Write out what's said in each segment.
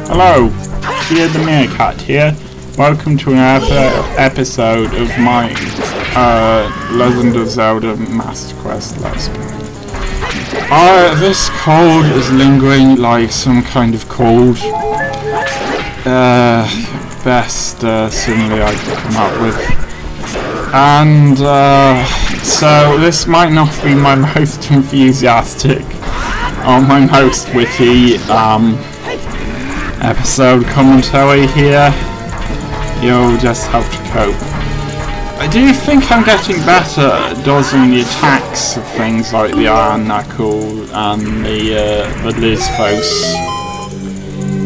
Hello, Fear the Meerkat here. Welcome to another episode of my Legend of Zelda Master Quest Let's Play. This cold is lingering like some kind of cold. Best simile I could come up with. And so this might not be my most enthusiastic or my most witty episode commentary here. You'll just have to cope. I do think I'm getting better at dodging the attacks of things like the Iron Knuckle and the Lizphos.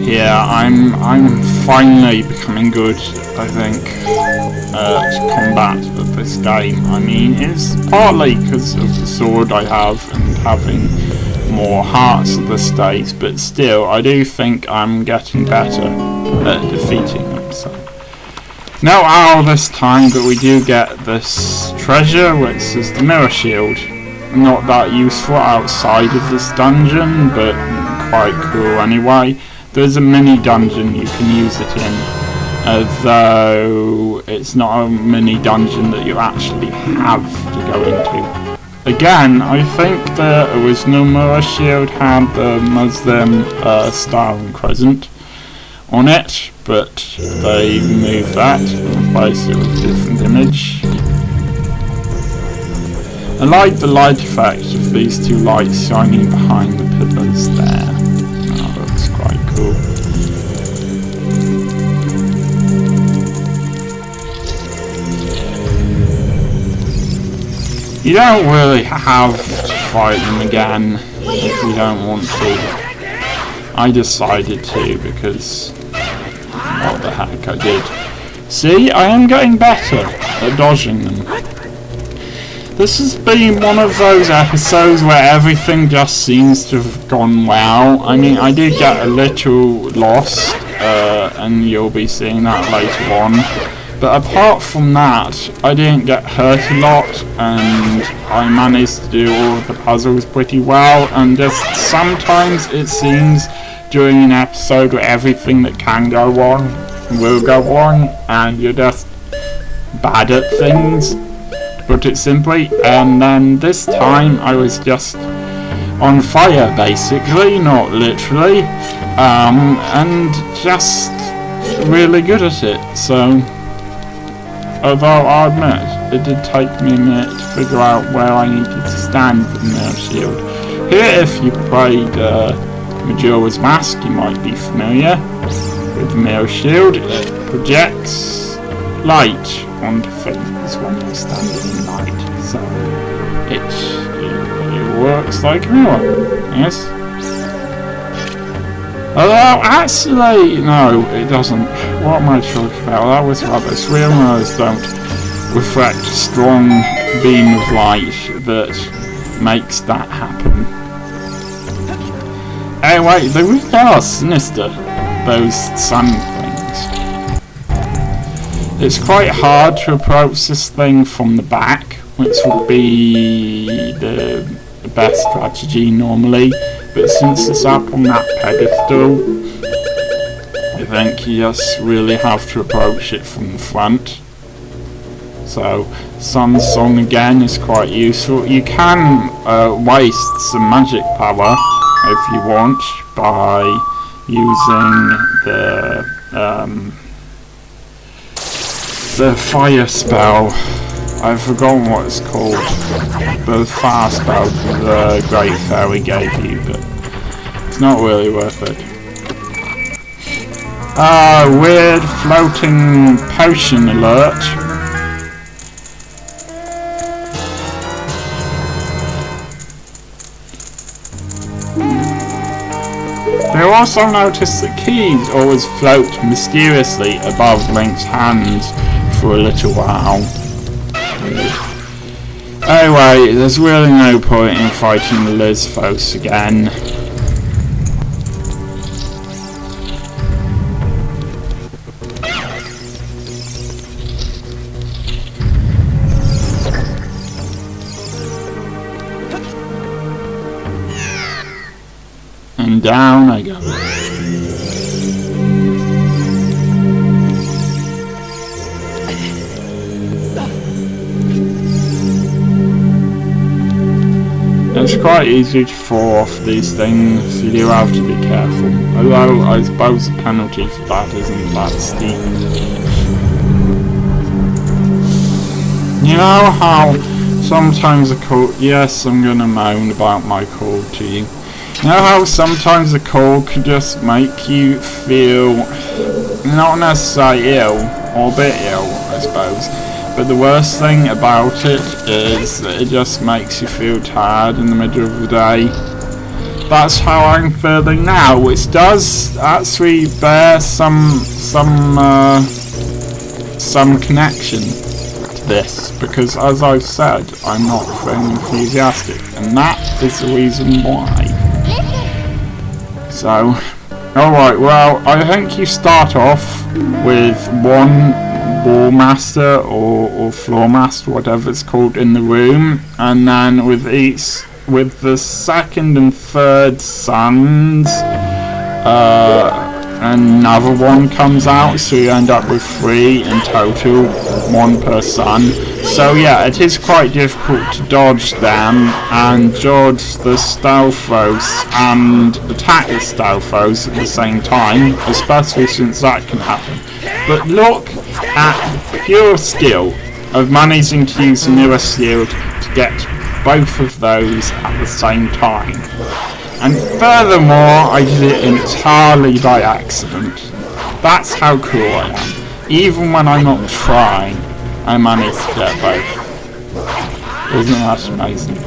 Here, I'm finally becoming good, I think, at combat of this game. I mean, it's partly because of the sword I have and having more hearts at this stage, but still, I do think I'm getting better at defeating them. So. No owl this time, but we do get this treasure, which is the mirror shield. Not that useful outside of this dungeon, but quite cool anyway. There's a mini dungeon you can use it in, though it's not a mini dungeon that you actually have to go into. Again, I think the original mirror shield had the Muslim star and crescent on it, but they moved that and replaced it with a different image. I like the light effect of these two lights shining behind the pillars there. That looks quite cool. You don't really have to fight them again if you don't want to. I decided to because what the heck I did. See, I am getting better at dodging them. This has been one of those episodes where everything just seems to have gone well. I mean, I did get a little lost, and you'll be seeing that later on. But apart from that, I didn't get hurt a lot, and I managed to do all of the puzzles pretty well, and just sometimes it seems during an episode where everything that can go wrong will go wrong, and you're just bad at things, to put it simply. And then this time I was just on fire, basically, not literally, and just really good at it. So, although I admit it did take me a minute to figure out where I needed to stand with the mirror shield. Here, if you played Majora's Mask, you might be familiar with the mirror shield. It projects light onto things when you're standing in light, so it works like a mirror, yes? Although, actually, no, it doesn't. What am I talking about? That was rubbish. Real mirrors don't reflect a strong beam of light that makes that happen. Anyway, they really are sinister, those sun things. It's quite hard to approach this thing from the back, which would be the best strategy normally, but since it's up on that pedestal, I think you just really have to approach it from the front. So, Sun Song again is quite useful. You can waste some magic power if you want by using the fire spell. I've forgotten what it's called. The fire spell the Great Fairy gave you, but it's not really worth it. Weird floating potion alert. I also noticed that keys always float mysteriously above Link's hands for a little while. Anyway, there's really no point in fighting the Lizphos again. And down I go. it's quite easy to fall off these things. You do have to be careful. Although I suppose the penalty for that isn't that steep. You know how sometimes a call... Yes, I'm gonna moan about my call to you. You know how sometimes a call can just make you feel not necessarily ill, or a bit ill, I suppose. But the worst thing about it is that it just makes you feel tired in the middle of the day. That's how I'm feeling now, which does actually bear some connection to this, because as I've said, I'm not feeling enthusiastic, and that is the reason why. So, alright, well, I think you start off with one wall master or floor master, whatever it's called, in the room, and then with the second and third suns, another one comes out, so you end up with 3 in total, 1 per sun. So yeah, it is quite difficult to dodge them and dodge the Stalfos and attack the Stalfos at the same time, especially since that can happen. But look at the pure skill of managing to use the newest shield to get both of those at the same time. And furthermore, I did it entirely by accident. That's how cool I am. Even when I'm not trying, I managed to get both. Isn't that amazing?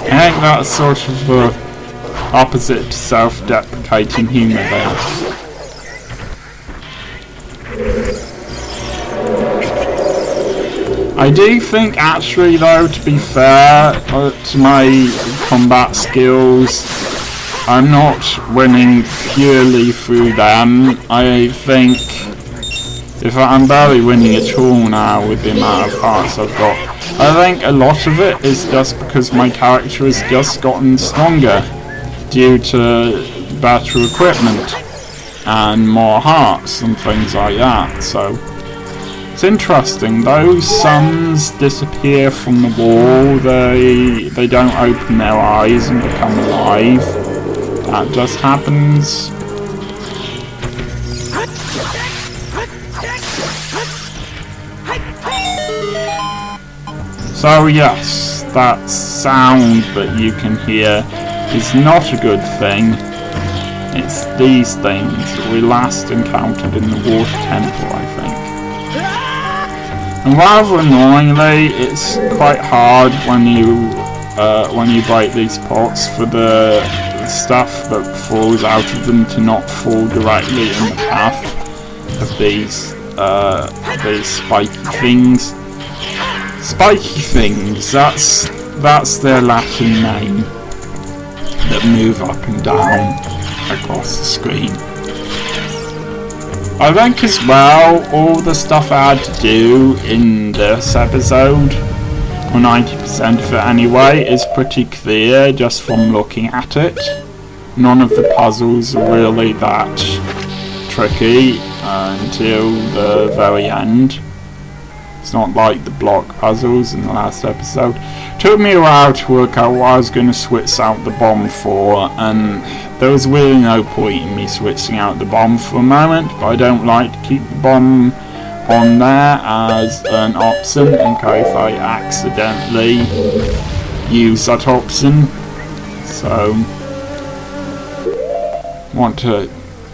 I think that's sort of the opposite to self-deprecating humour there. I do think, actually, though, to be fair to my combat skills, I'm not winning purely through them. I think if I'm barely winning at all now with the amount of hearts I've got. I think a lot of it is just because my character has just gotten stronger due to better equipment and more hearts and things like that. So it's interesting. Those suns disappear from the wall. They don't open their eyes and become alive. That just happens. So yes, that sound that you can hear is not a good thing. It's these things that we last encountered in the water temple, I think. And rather annoyingly, it's quite hard when you break these pots for the stuff that falls out of them to not fall directly in the path of these spiky things. Spiky things, that's their Latin name, that move up and down across the screen. I think as well, all the stuff I had to do in this episode, or 90% of it anyway, is pretty clear just from looking at it. None of the puzzles are really that tricky until the very end. It's not like the block puzzles in the last episode. Took me a while to work out what I was going to switch out the bomb for, and there was really no point in me switching out the bomb for a moment, but I don't like to keep the bomb on there as an option in case I accidentally use that option. So, want to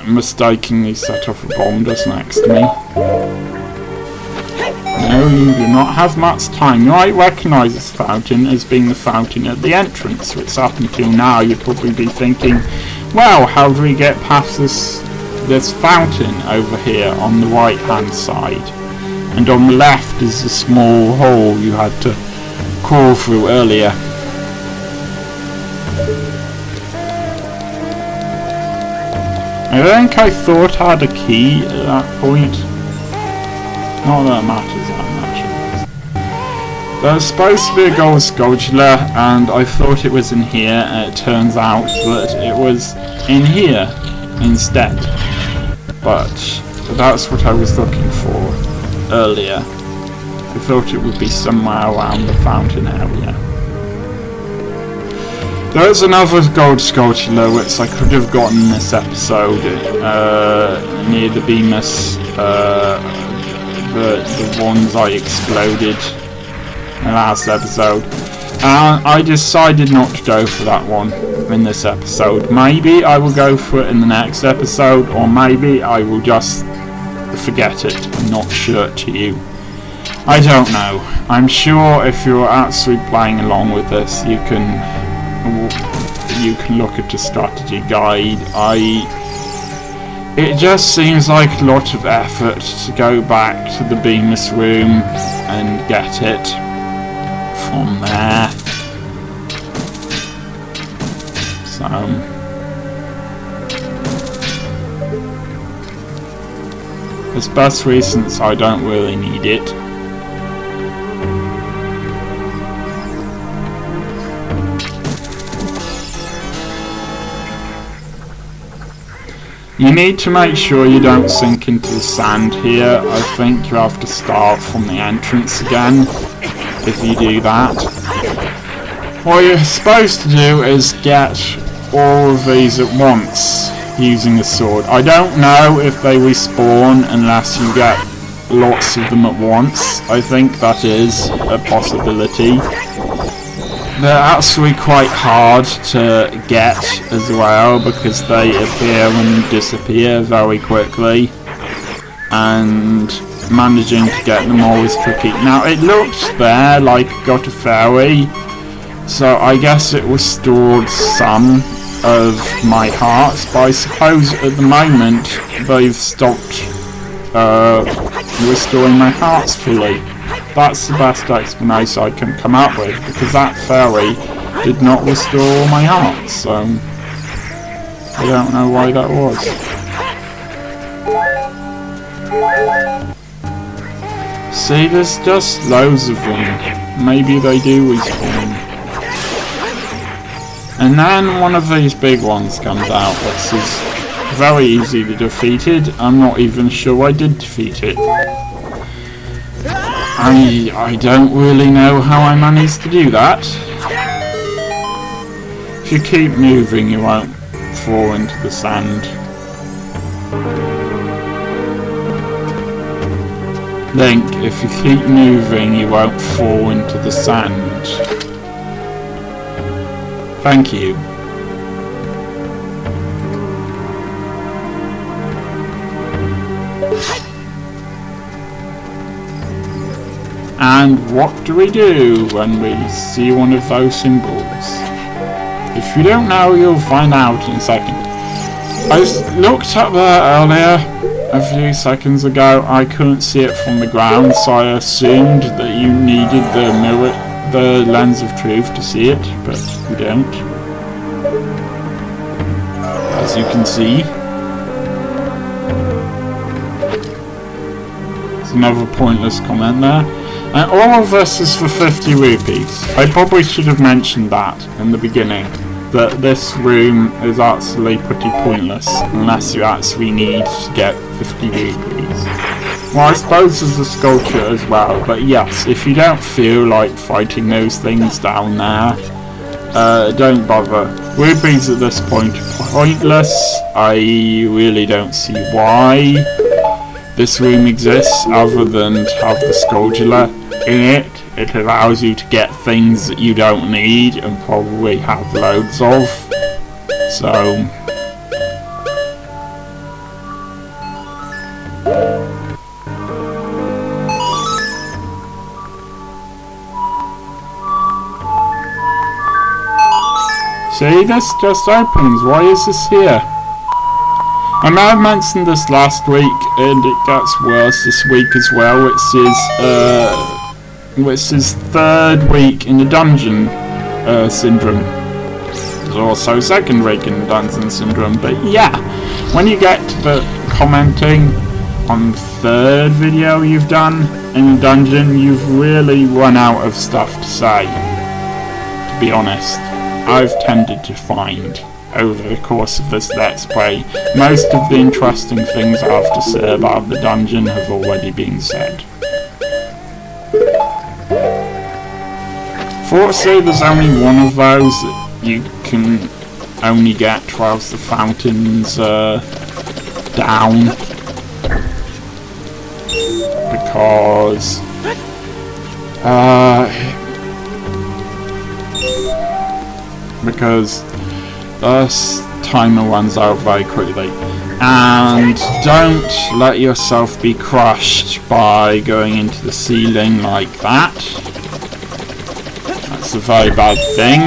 mistakenly set off a bomb just next to me. No, you do not have much time. You might recognise this fountain as being the fountain at the entrance, which up until now you'd probably be thinking, well, how do we get past this fountain over here on the right hand side? And on the left is the small hole you had to crawl through earlier. I think I thought I had a key at that point. Not that it matters that much. There's supposed to be a gold sculpture, and I thought it was in here, and it turns out that it was in here instead. But that's what I was looking for earlier. I thought it would be somewhere around the fountain area. There's another gold sculpture which I could have gotten in this episode, near the Bemis, the ones I exploded in the last episode. And I decided not to go for that one in this episode. Maybe I will go for it in the next episode, or maybe I will just forget it and not show it to you. I don't know. I'm sure if you're actually playing along with this, you can look at the strategy guide. It just seems like a lot of effort to go back to the Bemis room and get it from there. So especially since I don't really need it. You need to make sure you don't sink into the sand here. I think you have to start from the entrance again if you do that. What you're supposed to do is get all of these at once using the sword. I don't know if they respawn unless you get lots of them at once. I think that is a possibility. They're actually quite hard to get as well because they appear and disappear very quickly, and managing to get them all is tricky. Now it looks there like it got a fairy, so I guess it restored some of my hearts, but I suppose at the moment they've stopped restoring my hearts fully. That's the best explanation I can come up with, because that fairy did not restore all my hearts, so I don't know why that was. See, there's just loads of them. Maybe they do respawn. And then one of these big ones comes out, which is very easy to defeat it. I'm not even sure I did defeat it. I don't really know how I managed to do that. If you keep moving, you won't fall into the sand. Link, if you keep moving, you won't fall into the sand. Thank you. And what do we do when we see one of those symbols? If you don't know, you'll find out in a second. I looked up there earlier, a few seconds ago. I couldn't see it from the ground, so I assumed that you needed the lens of truth to see it, but you don't. As you can see. There's another pointless comment there. And all of this is for 50 rupees. I probably should have mentioned that in the beginning, that this room is actually pretty pointless unless you actually need to get 50 rupees. Well, I suppose there's a sculpture as well, but yes, if you don't feel like fighting those things down there, don't bother. Rupees at this point are pointless. I really don't see why this room exists other than to have the sculpture in it. It allows you to get things that you don't need and probably have loads of. So see, this just opens. Why is this here? I may have mentioned this last week, and it gets worse this week as well, which is third week in the dungeon syndrome. There's also second week in the dungeon syndrome, but yeah, when you get to the commenting on the third video you've done in the dungeon, you've really run out of stuff to say, to be honest. I've tended to find over the course of this Let's Play, most of the interesting things I have to say about the dungeon have already been said. Fortunately, there's only one of those. you can only get whilst the fountain's down, because this timer runs out very quickly. And don't let yourself be crushed by going into the ceiling like that. That's a very bad thing.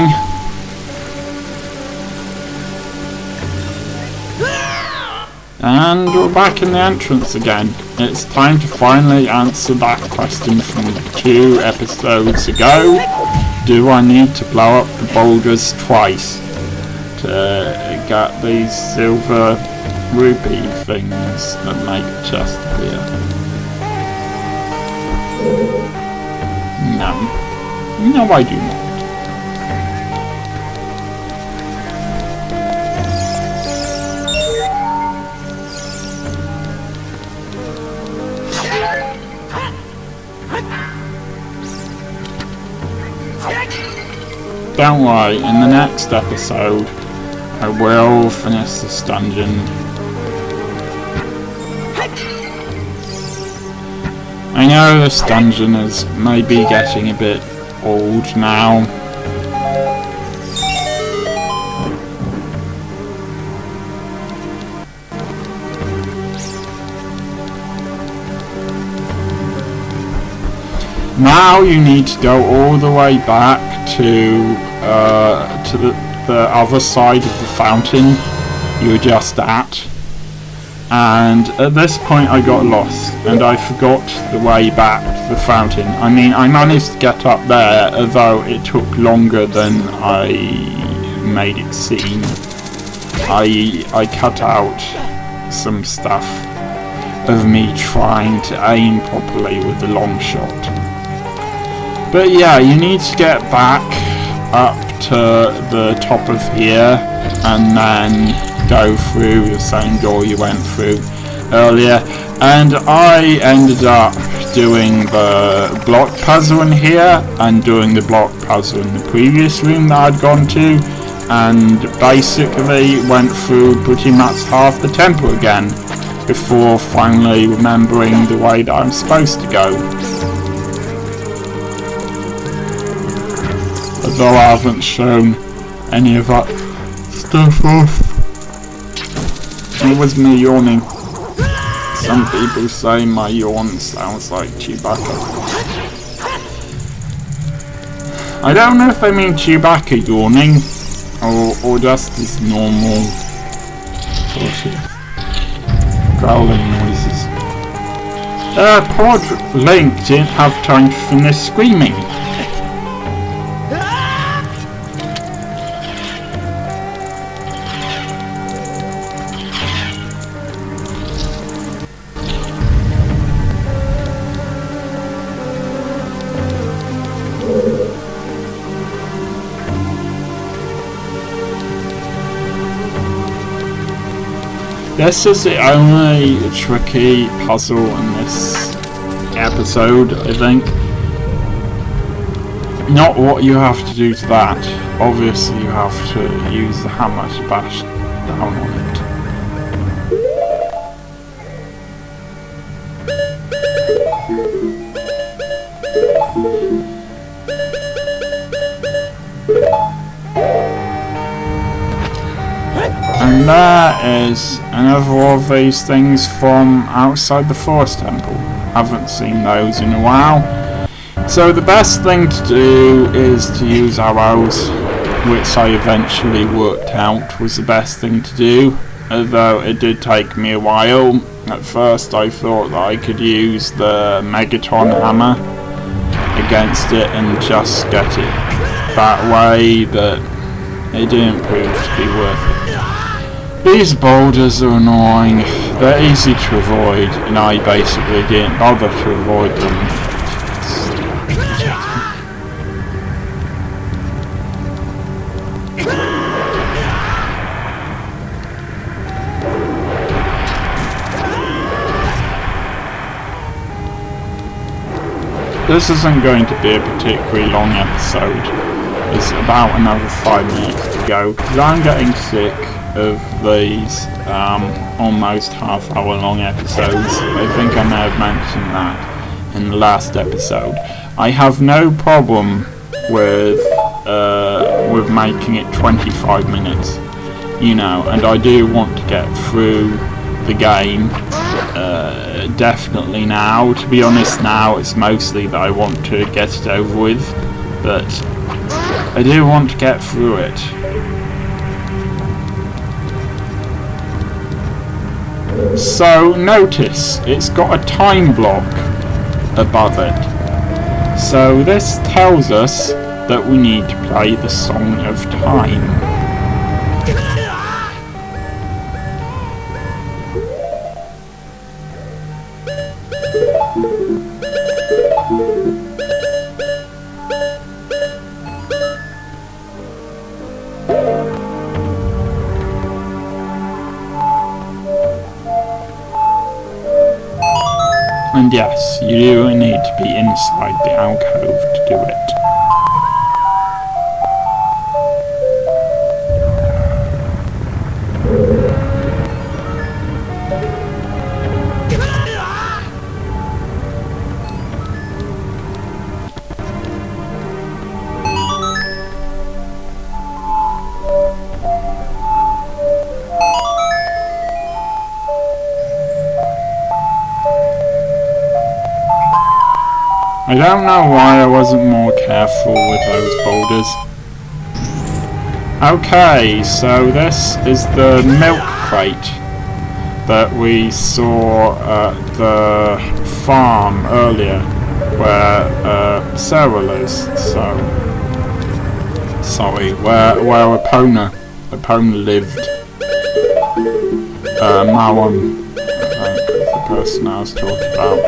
And we're back in the entrance again. It's time to finally answer that question from 2 episodes ago. Do I need to blow up the boulders twice to get these silver rupee things that make the chest appear? No. No, I do not. Don't worry, in the next episode I will finish this dungeon. I know this dungeon is maybe getting a bit old now. Now you need to go all the way back to the other side of the fountain you were just at. And at this point I got lost and I forgot the way back to the fountain. I mean, I managed to get up there, although it took longer than I made it seem. I cut out some stuff of me trying to aim properly with the long shot. But yeah, you need to get back up to the top of here and then go through the same door you went through earlier. And I ended up doing the block puzzle in here and doing the block puzzle in the previous room that I'd gone to, and basically went through pretty much half the temple again before finally remembering the way that I'm supposed to go. Although I haven't shown any of that stuff off. It was me yawning. Some people say my yawn sounds like Chewbacca. I don't know if they mean Chewbacca yawning or just his normal sort of growling noises. Poor Link didn't have time to finish screaming. This is the only tricky puzzle in this episode, I think. Not what you have to do to that. Obviously you have to use the hammer to bash down on it. And there is another of these things from outside the Forest Temple. Haven't seen those in a while. So the best thing to do is to use arrows, which I eventually worked out was the best thing to do, although it did take me a while. At first I thought that I could use the Megaton hammer against it and just get it that way, but it didn't prove to be worth it. These boulders are annoying, they're easy to avoid, and I basically didn't bother to avoid them. This isn't going to be a particularly long episode. is about another 5 minutes to go, because I'm getting sick of these almost half-hour long episodes. I think I may have mentioned that in the last episode. I have no problem with making it 25 minutes, you know, and I do want to get through the game definitely now. To be honest, now it's mostly that I want to get it over with, but I do want to get through it. So notice it's got a time block above it. So this tells us that we need to play the Song of Time. And yes, you do need to be inside the alcove to do it. I don't know why I wasn't more careful with those boulders. Okay, so this is the milk crate that we saw at the farm earlier, where Sarah lives. Where Epona lived. Mawam, the person I was talking about,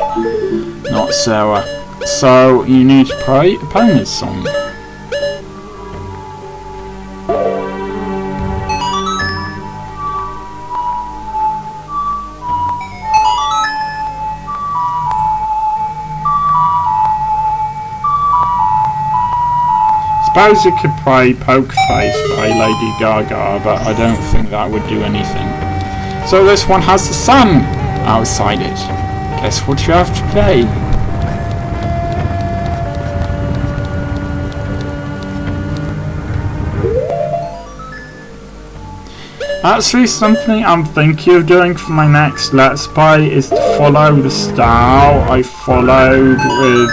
not Sarah. So you need to play Epona's song. Suppose you could play Poker Face by Lady Gaga, but I don't think that would do anything. So this one has the sun outside it. Guess what you have to play? Actually, something I'm thinking of doing for my next Let's Play is to follow the style I followed with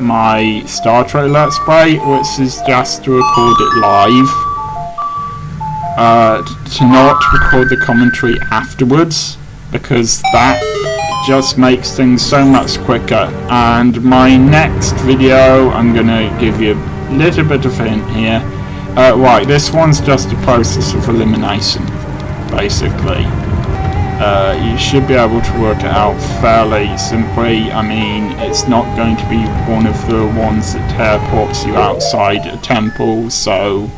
my Star Trek Let's Play, which is just to record it live. To not record the commentary afterwards, because that just makes things so much quicker. And my next video, I'm going to give you a little bit of a hint here. Right, this one's just a process of elimination, basically. You should be able to work it out fairly simply. I mean, it's not going to be one of the ones that teleports you outside a temple, so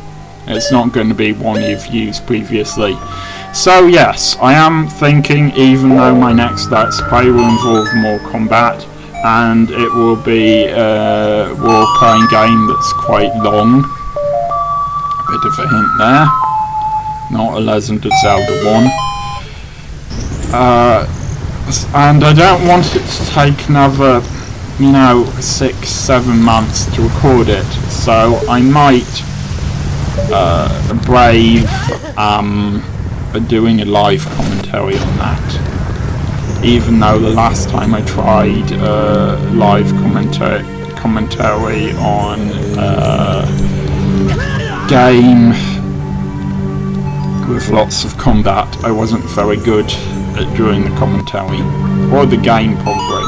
it's not going to be one you've used previously. So yes, I am thinking, even though my next Let's Play will involve more combat, and it will be a role-playing game that's quite long. Bit of a hint there. Not a Legend of Zelda one. And I don't want it to take another, 6-7 months to record it. So I might brave doing a live commentary on that. Even though the last time I tried live commentary on game with lots of combat, I wasn't very good at doing the commentary, or the game probably.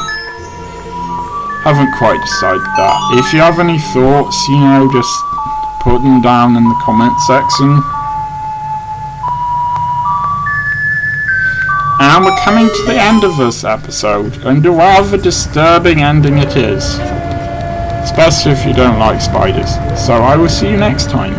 Haven't quite decided that. If you have any thoughts, just put them down in the comment section. And we're coming to the end of this episode, and a rather disturbing ending it is. Especially if you don't like spiders. So I will see you next time.